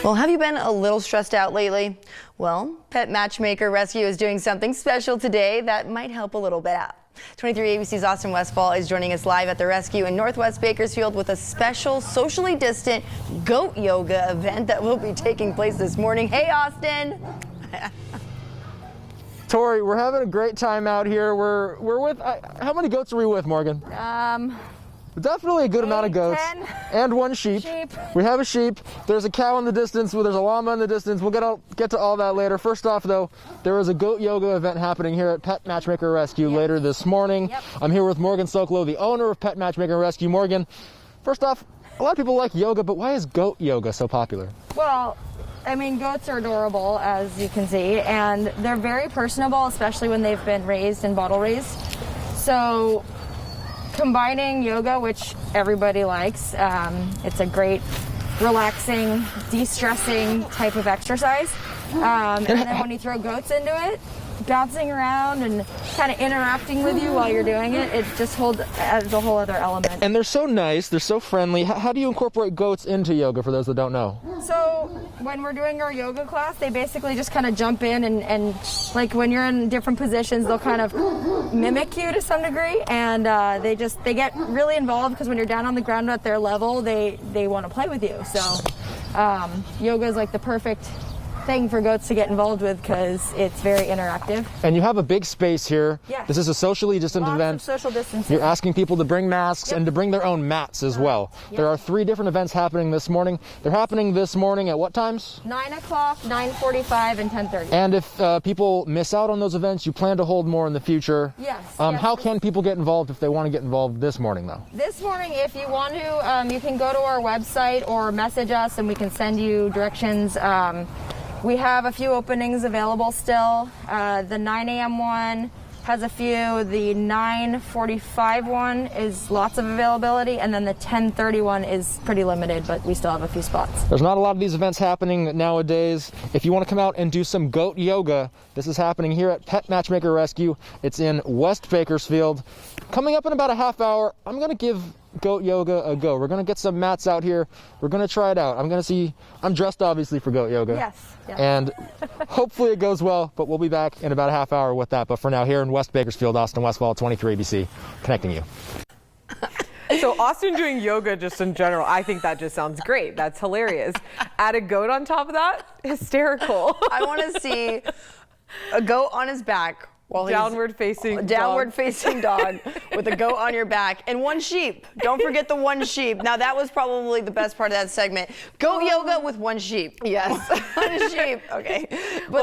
Well, have you been a little stressed out lately? Well, Pet Matchmaker Rescue is doing something special today that might help a little bit out. 23 ABC's Austin Westfall is joining us live at the rescue in Northwest Bakersfield with a special socially distant goat yoga event that will be taking place this morning. Hey, Austin. Tori, we're having a great time out here. We're with, how many goats are we with, Morgan? Definitely a good amount of goats. 10. And one sheep. We have a sheep. There's a cow in the distance. There's a llama in the distance. We'll get to all that later. First off, though, there is a goat yoga event happening here at Pet Matchmaker Rescue later this morning. I'm here with Morgan Sokolow, the owner of Pet Matchmaker Rescue. Morgan, first off, a lot of people like yoga, but why is goat yoga so popular? Well, I mean, goats are adorable, as you can see, and they're very personable, especially when they've been raised and bottle raised. So combining yoga, which everybody likes, it's a great relaxing, de-stressing type of exercise. And then when you throw goats into it, bouncing around and kind of interacting with you while you're doing it, it just adds a whole other element. And they're so nice, they're so friendly. How do you incorporate goats into yoga, for those that don't know? So when we're doing our yoga class, they basically just kind of jump in and like when you're in different positions, they'll kind of mimic you to some degree, and they get really involved because when you're down on the ground at their level, they want to play with you. So yoga is like the perfect thing for goats to get involved with because it's very interactive. And you have a big space here. Yeah. This is a socially distant event. Of social distancing. You're asking people to bring masks and to bring their own mats as well. There are 3 different events happening this morning. They're happening this morning at what times? 9 o'clock, 9:45, and 10:30. And if people miss out on those events, you plan to hold more in the future. Yes. How can people get involved if they want to get involved this morning, though? This morning, if you want to, you can go to our website or message us and we can send you directions. We have a few openings available still. The 9 a.m. one has a few. The 9:45 one is lots of availability, and then the 10:30 one is pretty limited, but we still have a few spots. There's not a lot of these events happening nowadays. If you want to come out and do some goat yoga, this is happening here at Pet Matchmaker Rescue. It's in West Bakersfield. Coming up in about a half hour, I'm going to give goat yoga a go. We're going to get some mats out here. We're going to try it out. I'm dressed obviously for goat yoga. Yes. And hopefully it goes well, but we'll be back in about a half hour with that. But for now, here in West Bakersfield, Austin Westfall, 23 ABC, connecting you. So Austin doing yoga just in general, I think that just sounds great. That's hilarious. Add a goat on top of that, hysterical. I want to see a goat on his back while downward facing dog with a goat on your back and one sheep. Don't forget the one sheep. Now that was probably the best part of that segment. Goat yoga with one sheep. Yes. One sheep. Okay. But